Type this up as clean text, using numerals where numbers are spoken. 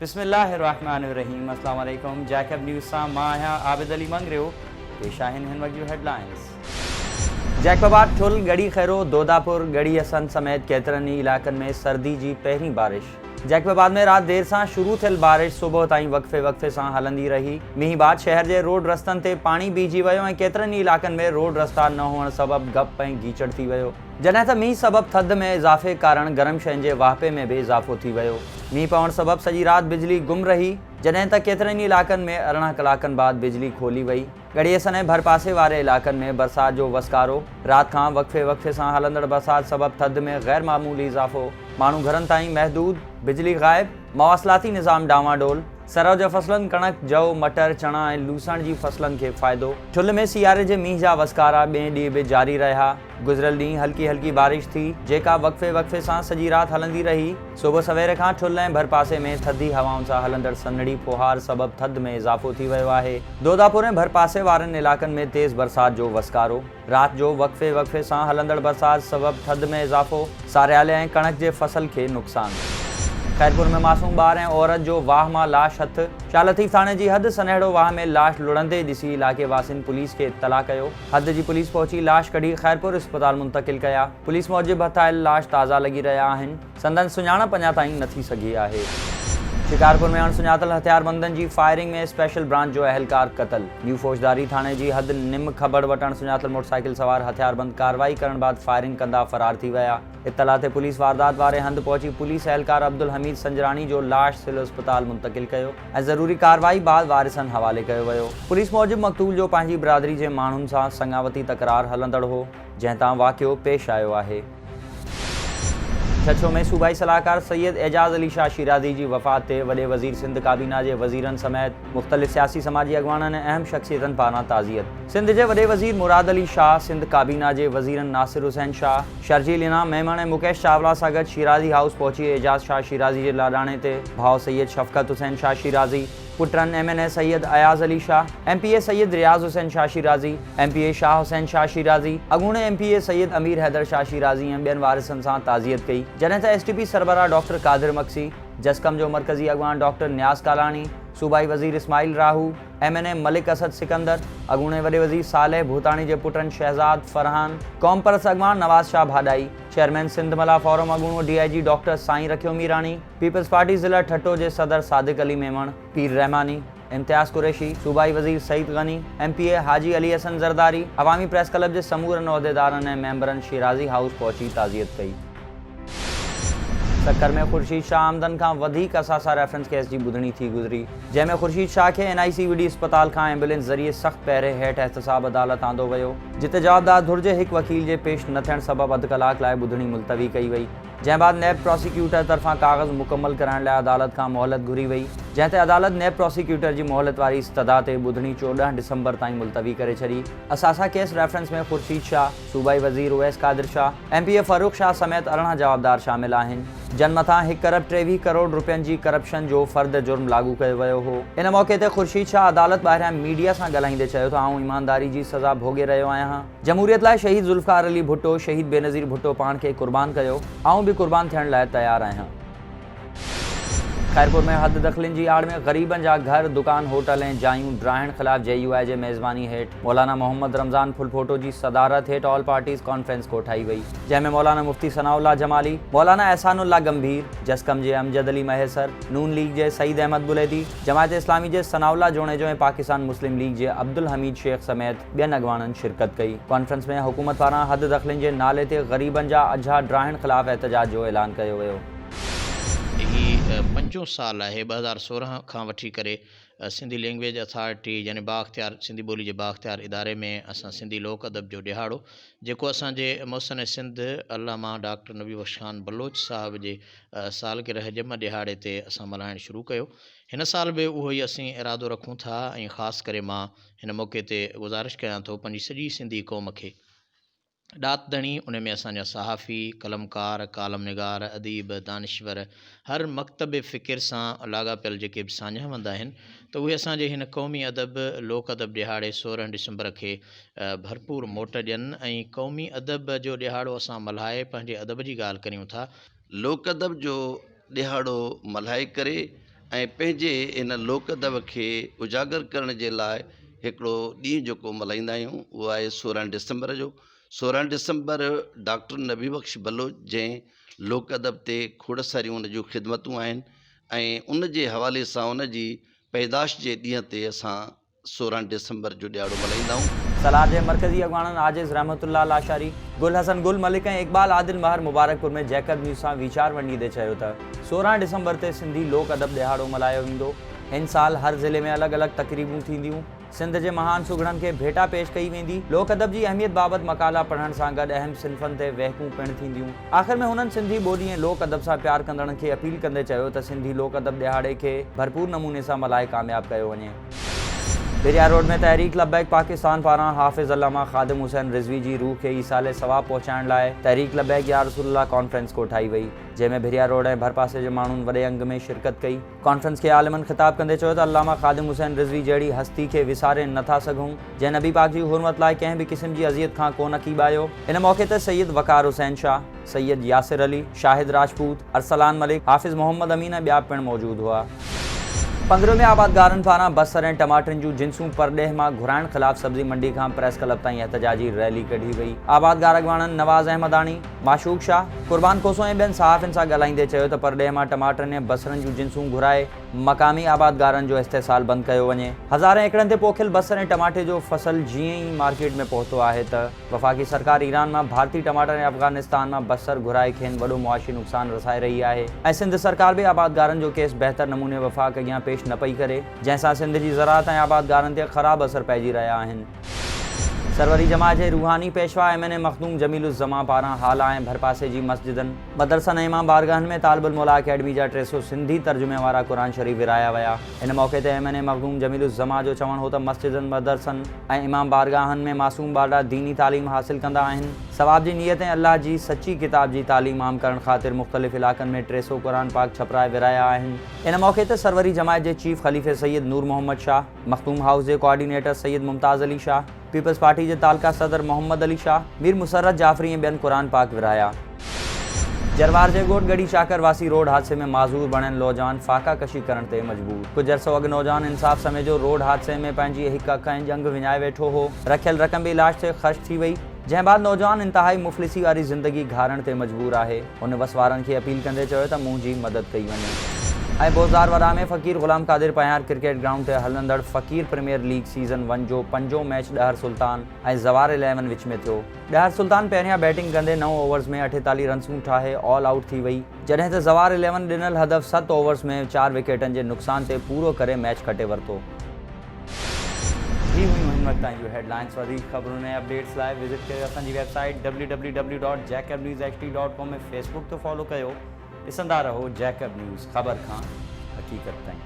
बिस्मिल्लाहिर्रहमानिर्रहीम। अस्सलाम वालेकुम। जैकब न्यूज़ सां मां आहियां आबिद अली मंगरियो। पेश आहिनि हिन वक़्त जूं हेडलाइंस। जैकबाबाद, ठुल, गढ़ी खैरो, दोदापुर, गढ़ी हसन समेत केतिरनि ई इलाइक़नि में सर्दी जी पहिरीं बारिश। जैकबाबाद में राति देर सां शुरू थियल बारिश सुबुह ताईं वक़्फ़े वक़्फ़े सां हलंदी रही। मींहुं बाद शहर जे रोड रस्तनि ते पाणी बीहजी वियो ऐं केतिरनि ई इलाइक़नि में रोड रस्ता न हुअण सबबि गप ऐं गीचड़ थी वियो। जॾहिं त मींहुं सबबि थधि में इज़ाफ़े कारण गरम शयुनि जे वाहिपे में बि इज़ाफ़ो थी वियो। मींहुं पवण सबबि सॼी राति बिजली गुम रही, जॾहिं त केतिरनि ई इलाइक़नि में 18 कलाकनि बाद बिजली खोली वई। गढ़ी हसन ऐं भरपासे वारे इलाइक़नि में बरसाति जो वसकारो। राति खां वक़्फ़े वक़्फ़े सां हलंदड़ बरसाति सबबि थधि में ग़ैर मामूली इज़ाफ़ो। माण्हू घरनि ताईं महदूद, बिजली ग़ाइब, मवासिलाती निज़ाम डावाडोल। सरव जे फसलनि कणक, जव, मटर, चणा ऐं लूसण जी फसलनि खे फ़ाइदो। ठुल में सियारे जे मींहं जा वसकारा ॿिएं ॾींहुं बि जारी रहिया। गुज़िरियल ॾींहुं हल्की हल्की बारिश थी, जेका वक़्फ़े वक़्फ़े सां सॼी राति हलंदी रही। सुबुह सवेरे खां ठुल ऐं भरपासे में थधी हवाउनि सां हलंदड़ सन्हड़ी फुहार सबबि थधि में इज़ाफ़ो थी वियो आहे। दोदापुर ऐं भरपासे वारनि इलाइक़नि में तेज़ बरसाति जो वसकारो। राति जो वक़्फ़े वक़्फ़े सां हलंदड़ बरसाति सबबि थधि में इज़ाफ़ो। सारियाले ऐं कणक जे फसल खे नुक़सानु। खैरपुर में मासूम ॿार ऐं औरत जो वाह मां लाश हथ। शाह लतीफ़ थाणे जी हद सनेड़ो वाह में लाश लुढ़ंदे ॾिसी इलाइक़े वासियुनि पुलिस खे इत्तला कयो। हद जी पुलिस पहुची लाश कढी खैरपुर अस्पताल मुंतक़िल कया। पुलिस मूजिबि हथायल लाश ताज़ा लॻी रहिया आहिनि। संदन सुञाणप अञा ताईं न थी सघी आहे। शिकारपुर में अणसुञातल हथियारबंदनि जी फायरिंग में स्पेशल ब्रांच जो अहलकार क़तल। न्यू फौजदारी थाणे जी हद निम ख़बर वटि अणसुञातल मोटरसाइकिल सवार हथियारबंद कार्रवाई करण बाद फायरिंग कंदा फ़रार थी विया। इत्तला ते पुलिस वारदात वारे हंधि पहुची पुलिस अहलकार अब्दुल हमीद संजरानी जो लाश सिविल अस्पताल मुंतक़िल कयो ऐं ज़रूरी कार्रवाई बाद वारिसनि हवाले कयो वियो। पुलिस मूजिबि मक़तूल जो पंहिंजी बिरादरी जे माण्हुनि सां संगावती तकरार हलंदड़ हो, जंहिं तां वाक़ियो पेश आयो आहे। छछो में सूबाई सलाहकार सैयद एजाज़ अली शाह शिराज़ी जी वफ़ात ते वॾे वज़ीर सिंध काबीना जे वज़ीरनि समेत मुख़्तलिफ़ सियासी समाजी अॻवाननि ऐं अहम शख़्सियतनि पारां ताज़ियत। सिंध जे वॾे वज़ीर मुराद अली शाह, सिंध काबीना जे वज़ीरनि नासिर हुसैन शाह, शर्जील इनाम मेमन ऐं मुकेश चावला सां गॾु शिराज़ी हाउस पहुची एजाज़ शाह शिराज़ी जे लाॾाणे ते भाउ सैयद शफ़क़त हुसैन शाह शिराज़ी, पुटनि MNA सैयद अयाज़ अली शाह, MPA सैयद रियाज़ हुसैन शाह शिराज़ी, MPA शाह हुसैन शाह शिराज़ी, अॻूणे MPA सैयद अमीर हैदर शाह शिराज़ी ऐं ॿियनि वारिसनि सां ताज़ियत कई। जॾहिं त STP सरबराह डॉक्टर कादिर मक्सी, जसकम जो मरकज़ी अॻवान डॉक्टर न्याज़ कालाणी, सूबाई वज़ीर इस्माइल राहू, MNA मलिक असद सिकंदर, अॻूणे वॾे वज़ीर सालेह भूताणी जे पुटनि शहज़ाद फरहान, क़ौम परस्त अॻवान नवाज़ शाह भाॾाई, चेयरमैन सिंध मला फोरम अॻूणो DIG डॉक्टर साईं रखियो मीराणी, पीपल्स पार्टी ज़िला ठट्टो जे सदर सादिक अली मेमण, पीर रहमानी, इम्तियाज़ कुरैशी, सूबाई वज़ीर सईद गनी, MPA हाजी अली हसन ज़रदारी, अवामी प्रेस क्लब जे समूरनि उहिदेदारनि ऐं मेंबरनि शिराज़ी हाउस पहुची ताज़ियत कई। सक्कर में ख़ुर्शीद शाह आमदन खां वधीक असासा रेफरेंस केस जी ॿुधणी थी गुज़री, जंहिंमें ख़ुर्शीद शाह खे NIC विडी अस्पताल खां एम्बुलेंस ज़रिए सख़्त पहिरे हेठि एहतसाब अदालत आंदो वियो, जिते जवाबदार धुर जे हिकु वकील जे पेश न थियण सबबि अधु कलाक लाइ ॿुधणी मुलतवी कई वई, जंहिं बाद नैब प्रोसिक्यूटर तरफ़ां काग़ज़ मुकमल कराइण लाइ अदालत खां मोहलत घुरी वई, जंहिं ते अदालत नैब प्रोसिक्यूटर जी मोहलत वारी इस्तदा ते ॿुधणी 14 डिसंबर ताईं मुलतवी करे छॾी। असासा केस रेफरेंस में ख़ुर्शीद शाह, सूबाई वज़ीर उवैस कादिर शाह, MPA फ़ारूक शाह समेत 18 जवाबदार शामिल आहिनि। जन मथां 1 अरब 23 करोड़ रुपयनि जी करप्शन जो फ़र्द जुर्म लागू कयो वियो हो। इन मौक़े ते ख़ुर्शीद शाह अदालत ॿाहिरियां मीडिया सां ॻाल्हाईंदे चयो त आउं ईमानदारी जी सज़ा भोॻे रहियो आहियां। जमहूरियत लाइ शहीद ज़ुल्फ़िकार अली भुट्टो, शहीद बेनज़ीर भुट्टो पाण खे क़ुर्बान कयो, आउं बि क़ुर्बान थियण लाइ तयारु आहियां। खैरपुर में हद दख़लनि जी आड़ में ग़रीबनि जा घर, दुकान, होटल ऐं जायूं ड्राइण ख़िलाफ़ JUI जे मेज़बानी हेठि मौलाना मोहम्मद रमज़ान फुलफोटो जी सदारत हेठि ऑल पार्टीज़ कॉन्फ्रेंस कोठाई वई, जंहिंमें मौलाना मुफ्ती सनाउल्लाह जमाली, मौलाना एहसानुल्लाह गंभीर, जसकम जे अमजद अली महसर, नून लीग जे सईद अहमद बुलैदी, जमायत इस्लामी जे सनाउल्लाह जोणेजो ऐं पाकिस्तान मुस्लिम लीग जे अब्दुल हमीद शेख समेत ॿियनि अॻवाननि शिरकत कई। कॉन्फ्रेंस में हुकूमत पारां हद दख़लनि जे नाले ते ग़रीबनि जा अझा ड्राइण ख़िलाफ़ एहतजाज जो ऐलान कयो वियो। ही 5 साल है 2016 खां वठी करे सिंधी लैंग्वेज अथॉरिटी यानी बाख्तियार सिंधी ॿोली जे बाख्तियार इदारे में असां सिंधी लोक अदब जो ॾिहाड़ो जेको असांजे मौसन सिंध अल्लामा डॉक्टर नबी बख्श ख़ान बलोच साहब जे सालगिरह जम ॾिहाड़े ते असां मल्हाइणु शुरू कयो। हिन साल बि उहो ई असीं इरादो रखूं था ऐं ख़ासि करे मां हिन मौक़े ते गुज़ारिश कयां थो पंहिंजी सॼी सिंधी क़ौम खे ॾात ॾणी उन में असांजा सहाफ़ी, कलमकार, कालम निगार, अदीब, दानिश्वर हर मकतब फ़िकिर सां लाॻापियल जेके बि साझावंदा आहिनि त उहे असांजे हिन क़ौमी अदब लोक अदब ॾिहाड़े 16 डिसंबर खे भरपूर मोट ॾियनि ऐं क़ौमी अदब जो ॾिहाड़ो असां मल्हाए पंहिंजे अदब जी ॻाल्हि करियूं था। लोक अदब जो ॾिहाड़ो मल्हाए करे ऐं पंहिंजे इन लोक अदब खे उजागर करण जे लाइ हिकिड़ो ॾींहुं जेको मल्हाईंदा आहियूं उहो आहे 16 डिसंबर जो। 16 डिसंबर डॉक्टर नबी बख्श बलोच जंहिं लोक अदब ते खोड़ सारियूं उन जूं ख़िदमतूं आहिनि ऐं उन जे हवाले सां उन जी पैदाश जे ॾींहं ते असां 16 डिसंबर जो ॾियारो मल्हाईंदा आहियूं। सलाह जे मरकज़ी अॻवाननि आजिज़ रहमतुल्लाह लाशारी, गुल हसन गुल मलिक ऐं इक़बाल आदिल महर मुबारकपुर में जैकब न्यूज़ सां वीचार वंडी ॾे चयो त 16 डिसंबर ते सिंधी लोक अदब ॾिहाड़ो मल्हायो वेंदो। हिन साल हर ज़िले में अलॻि अलॻि तक़रीबूं थींदियूं। सिंध जे महान सुगड़नि खे भेटा पेश कई वेंदी। लोक अदब जी अहमियत बाबति मकाला पढ़ण सां गॾु अहम सिन्फ़नि ते वहकूं पिणु थींदियूं। आख़िर में हुननि सिंधी ॿोली ऐं लोक अदब सां प्यार कंदड़नि खे अपील कंदे चयो त सिंधी लोक अदब ॾिहाड़े खे भरपूर नमूने सां मल्हाए कामयाब कयो वञे। बिरिया रोड में तहरीक लब्बैक पाकिस्तान पारां हाफ़िज़ अल्लामा ख़ादिम हुसैन रिज़वी जी रूह खे ईसाले सवाब पहुचाइण लाइ तहरीक लब्बैक या रसूलुल्लाह कॉन्फ्रेंस कोठाई वई, जंहिंमें बिरिया रोड ऐं भरपासे जे माण्हुनि वॾे अंग में शिरकत कई। कॉन्फ्रेंस खे आलिमनि ख़िताब कंदे चयो त अल्लामा ख़ादिम हुसैन रिज़वी जहिड़ी हस्ती खे विसारे नथा सघूं जंहिं नबी पाक जी हुरमत लाइ कंहिं बि क़िस्म जी अज़ियत खां कोन कीबायो। इन मौक़े ते सैयद वक़ार हुसैन शाह, सैयद यासिर अली, शाहिद राजपूत, अरसलान मलिक, हाफ़िज़ मोहम्मद अमीन ऐं ॿिया पिणु मौजूदु हुआ। पंद्रहं में आबादगारनि पारां बसर ऐं टमाटरनि जूं जिन्सूं परॾेह मां घुराइण ख़िलाफ़ सब्ज़ी मंडी खां प्रेस क्लब ताईं एहतजाजी रैली कढी वई। आबादगार अॻवाननि नवाज़ अहमदानी, माशूक शाह, कुर्बान कोसो ऐं ॿियनि सहाफ़ियुनि सां ॻाल्हाईंदे चयो त परॾेह मां टमाटरनि ऐं बसरनि जूं जिन्सूं घुराए मक़ामी आबादगारनि जो इस्तेसाल बंदि कयो वञे। हज़ारे एकड़नि ते पोखियल बसर ऐं टमाटे जो फसल जीअं ई मार्केट में पहुतो आहे त वफ़ाक़ी सरकार ईरान मां भारतीय टमाटर ऐं अफ़गानिस्तान मां बसर घुराए खेनि वॾो मुआशी नुक़सान रसाए रही आहे ऐं सिंध सरकार बि आबादगारनि जो केस बहितर नमूने वफ़ाक़ अॻियां पेश न पई करे, जंहिंसां सिंध जी ज़राअत ऐं आबादगारनि ते ख़राब असर पइजी रहिया आहिनि। सरवरी जमात जे रूहानी पेशवा MNA मखदूम जमीलुज़्ज़मा पारां हाला ऐं भरपासे जी मस्जिदनि, मदरसनि ऐं इमाम बारगाहनि में तालिबुल मौला अकेडमी जा 300 सिंधी तर्जुमे वारा क़ुरान शरीफ़ विराया विया। इन मौक़े ते MNA मखदूम जमीलुज़्ज़मा जो चवणु हो त मस्जिदनि, मदरसनि ऐं इमाम बारगाहनि में मासूम ॿार दीनी तालीम हासिल कंदा आहिनि। सवाब जी नीयत ऐं अल्लाह जी सची किताब जी तालीम आम करण ख़ातिर मुख़्तलिफ़ इलाक़नि में 300 क़ुरान पाक छपराए विराया आहिनि। इन मौक़े ते सरवरी जमात जे चीफ ख़लीफ़े सैयद नूर मोहम्मद शाह, मखदूम हाउस जे coordinator Syed Mumtaz Ali Shah, peoples party जे तालका सदर मोहम्मद अली शाह, मीर मुसर्रत जाफ़री ऐं ॿियनि क़ुरान पाक विराया। जरवार जे ॻोठ गढ़ी चाकर वासी रोड हादसे में माज़ूर बणियल नौजवान फाका कशी करण ते मजबूर। कुझु अरसो अॻु नौजवान इंसाफ़ समय जो रोड हादसे में पंहिंजी हिकु अखि ऐं ॼंघ विञाए वेठो हो। रखियल रक़म बि इलाज ते ख़र्च थी वई, जंहिं बाद नौजवान इंतहाई मुफ़लिसी वारी ज़िंदगी घारण ते मजबूर आहे। हुन वसवारनि खे अपील कंदे चयो त मुंहिंजी मदद कई वञे। ऐं बोज़ार वड़ा में फ़कीर ग़ुलाम क़ादिर पयार क्रिकेट ग्राउंड ते हलंदड़ फ़कीर प्रीमियर लीग सीज़न 1 जो 5हों मैच ॾहर सुल्तान ऐं ज़वार 11 विच में थियो। ॾहर सुल्तान पहिरियां बैटिंग कंदे 9 ओवर्स में 48 रन्सूं ठाहे ऑल आउट थी वई, जॾहिं त ज़वार 11 ॾिनल हदफ़ 7 ओवर्स में 4 विकेटनि जे नुक़सान ते पूरो करे मैच खटे वरितो। ही हुयूं हिन वक़्त ताईं जूं हेडलाइंस। वधीक ख़बरुनि ऐं अपडेट्स लाइ विज़िट कयो असांजी वेबसाइट www.jacobnewsht.com में फेसबुक ते फॉलो कयो। ॾिसंदा रहो जैकब न्यूज़, ख़बर खां हक़ीक़त ताईं।